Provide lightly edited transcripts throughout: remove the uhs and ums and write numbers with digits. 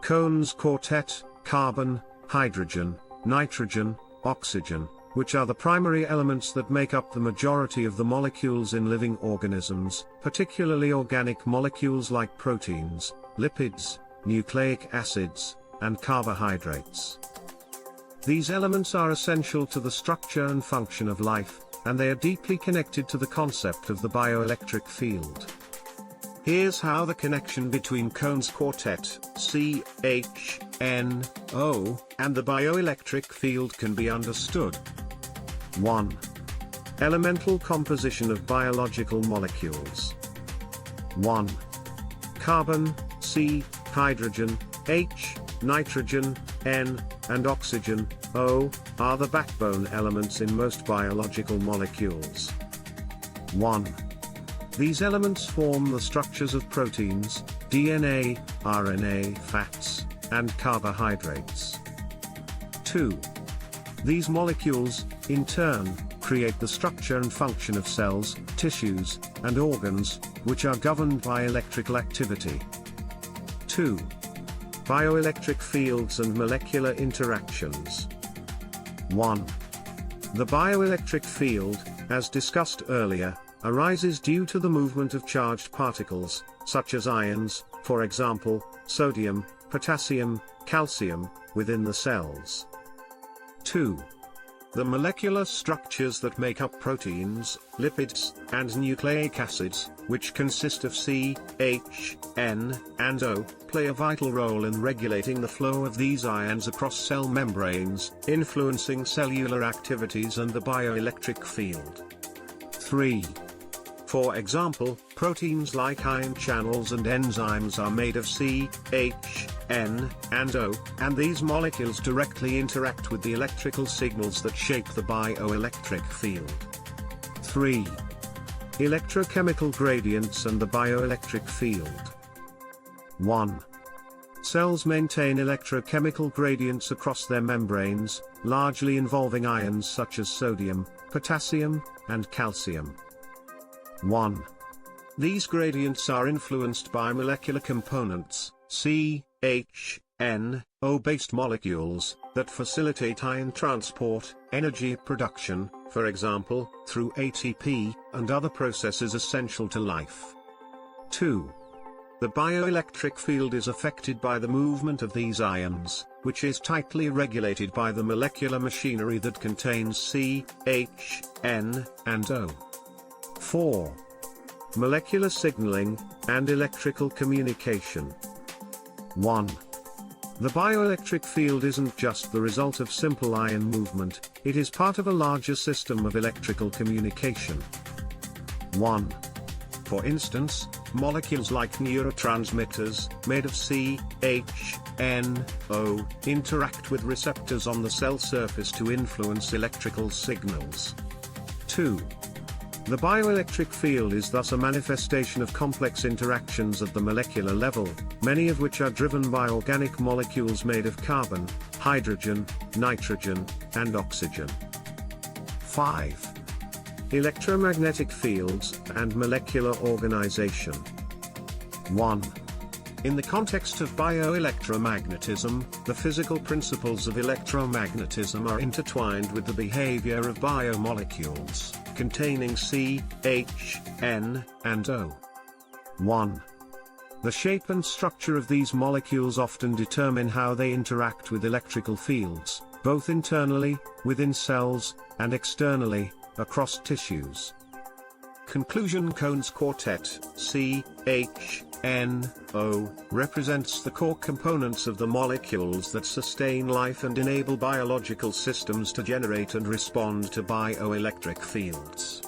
Cohn's quartet, carbon, hydrogen, nitrogen, oxygen, which are the primary elements that make up the majority of the molecules in living organisms, particularly organic molecules like proteins, lipids, nucleic acids, and carbohydrates. These elements are essential to the structure and function of life, and they are deeply connected to the concept of the bioelectric field. Here's how the connection between Cohn's quartet, CHNO, and the bioelectric field can be understood. 1. Elemental composition of biological molecules. 1. Carbon, C, hydrogen, H, nitrogen, N, and oxygen, O, are the backbone elements in most biological molecules. 1. These elements form the structures of proteins, DNA, RNA, fats, and carbohydrates. 2. These molecules, in turn, create the structure and function of cells, tissues, and organs, which are governed by electrical activity. 2. Bioelectric fields and molecular interactions. 1. The bioelectric field, as discussed earlier, arises due to the movement of charged particles, such as ions, for example, sodium, potassium, calcium, within the cells. 2. The molecular structures that make up proteins, lipids, and nucleic acids, which consist of C, H, N, and O, play a vital role in regulating the flow of these ions across cell membranes, influencing cellular activities and the bioelectric field. 3. For example, proteins like ion channels and enzymes are made of C, H, N, and O, and these molecules directly interact with the electrical signals that shape the bioelectric field. 3. Electrochemical gradients and the bioelectric field. 1. Cells maintain electrochemical gradients across their membranes, largely involving ions such as sodium, potassium, and calcium. 1. These gradients are influenced by molecular components, C, H, N, O-based molecules, that facilitate ion transport, energy production, for example, through ATP, and other processes essential to life. 2. The bioelectric field is affected by the movement of these ions, which is tightly regulated by the molecular machinery that contains C, H, N, and O. 4. Molecular signaling, and electrical communication. 1. The bioelectric field isn't just the result of simple ion movement, it is part of a larger system of electrical communication. 1. For instance, molecules like neurotransmitters, made of C, H, N, O, interact with receptors on the cell surface to influence electrical signals. 2. The bioelectric field is thus a manifestation of complex interactions at the molecular level, many of which are driven by organic molecules made of carbon, hydrogen, nitrogen, and oxygen. 5. Electromagnetic fields and molecular organization. 1. In the context of bioelectromagnetism, the physical principles of electromagnetism are intertwined with the behavior of biomolecules, containing C, H, N, and O. 1. The shape and structure of these molecules often determine how they interact with electrical fields, both internally, within cells, and externally, across tissues. Conclusion: Cohn's quartet, C, H, N, O, represents the core components of the molecules that sustain life and enable biological systems to generate and respond to bioelectric fields.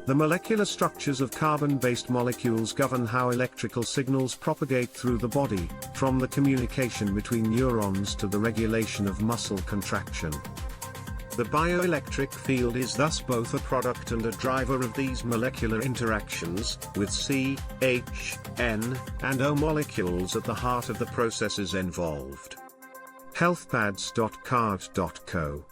The molecular structures of carbon-based molecules govern how electrical signals propagate through the body, from the communication between neurons to the regulation of muscle contraction. The bioelectric field is thus both a product and a driver of these molecular interactions, with C, H, N, and O molecules at the heart of the processes involved. healthpads.cart.co